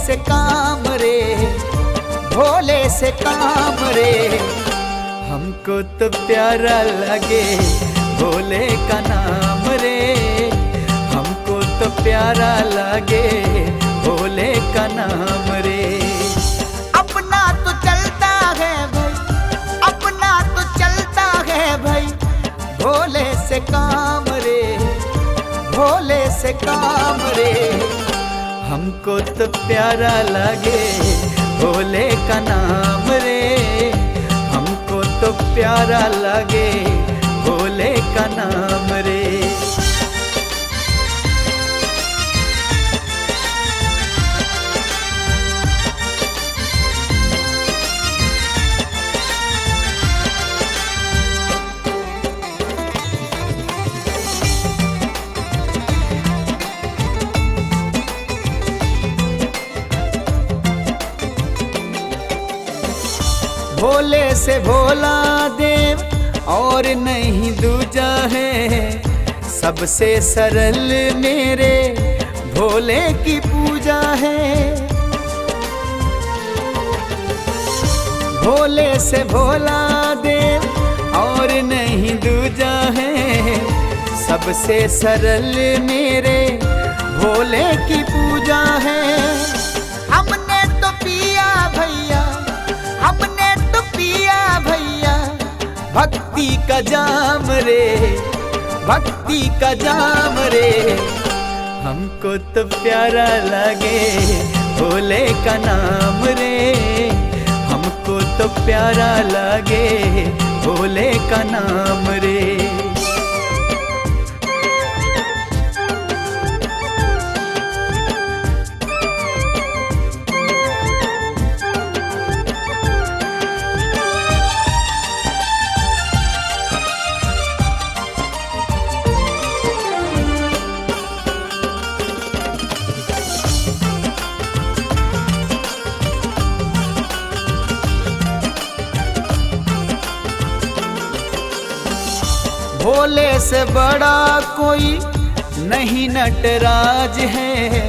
से काम रे, भोले से काम रे। हमको तो प्यारा लगे भोले का नाम रे, हमको तो प्यारा लगे भोले का नाम रे। अपना तो चलता है भाई, अपना तो चलता है भाई, भोले से काम रे, भोले से काम रे। हमको तो प्यारा लगे भोले का नाम रे, हमको तो प्यारा लगे भोले का नाम रे। भोले से भोला देव और नहीं दूजा है, सबसे सरल मेरे भोले की पूजा है। भोले से भोला देव और नहीं दूजा है, सबसे सरल मेरे भोले की पूजा है। हमने तो पिया भैया, हमने तो पिया भैया भक्ति का जाम रे, भक्ति का जाम रे। हमको तो प्यारा लगे भोले का नाम रे, हमको तो प्यारा लगे भोले का नाम रे। भोले से बड़ा कोई नहीं नटराज है,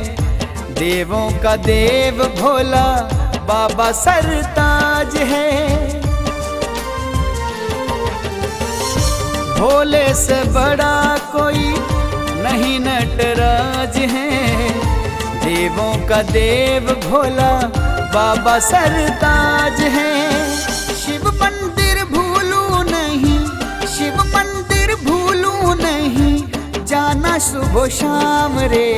देवों का देव भोला बाबा सरताज है। भोले से बड़ा कोई नहीं नटराज है, देवों का देव भोला बाबा सरताज है। शिव मंदिर भूलूं नहीं, शिव मंदिर भूलूं नहीं, जाना सुबह शाम रे,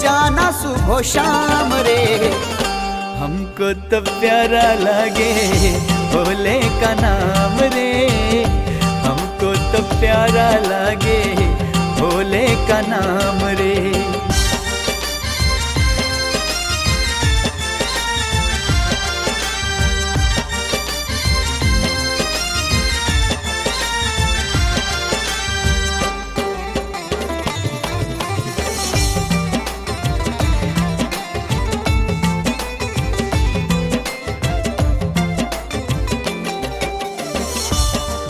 जाना सुबह शाम रे। हमको तो प्यारा लगे भोले का नाम रे, हमको तो प्यारा लगे भोले का नाम रे।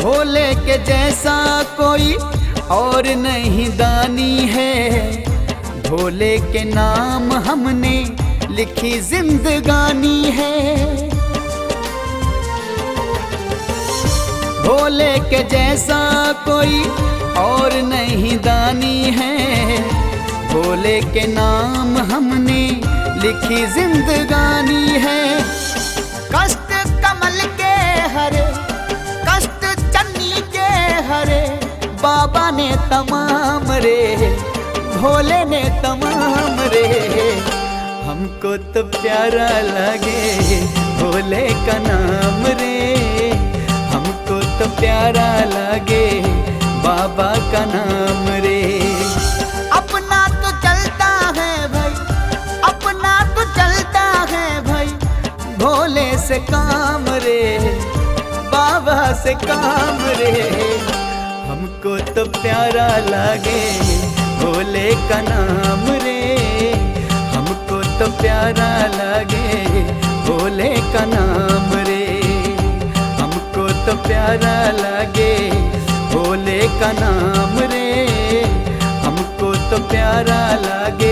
भोले के जैसा कोई और नहीं दानी है, भोले के नाम हमने लिखी जिंदगानी है। भोले के जैसा कोई और नहीं दानी है, भोले के नाम हमने लिखी जिंदगानी है। कष्ट कमल के हरे, कष्ट चन्नी के हरे, बाबा ने तमाम रे, भोले ने तमाम रे। हमको तो प्यारा लगे भोले का नाम रे, हमको तो प्यारा लगे बाबा का नाम रे। अपना तो चलता है भाई, अपना तो चलता है भाई, भोले से काम रे, बाबा से काम रे। हमको तो प्यारा लगे भोले का नाम रे, हमको तो प्यारा लगे भोले का नाम रे, हमको तो प्यारा लगे भोले का नाम रे, हमको तो प्यारा लगे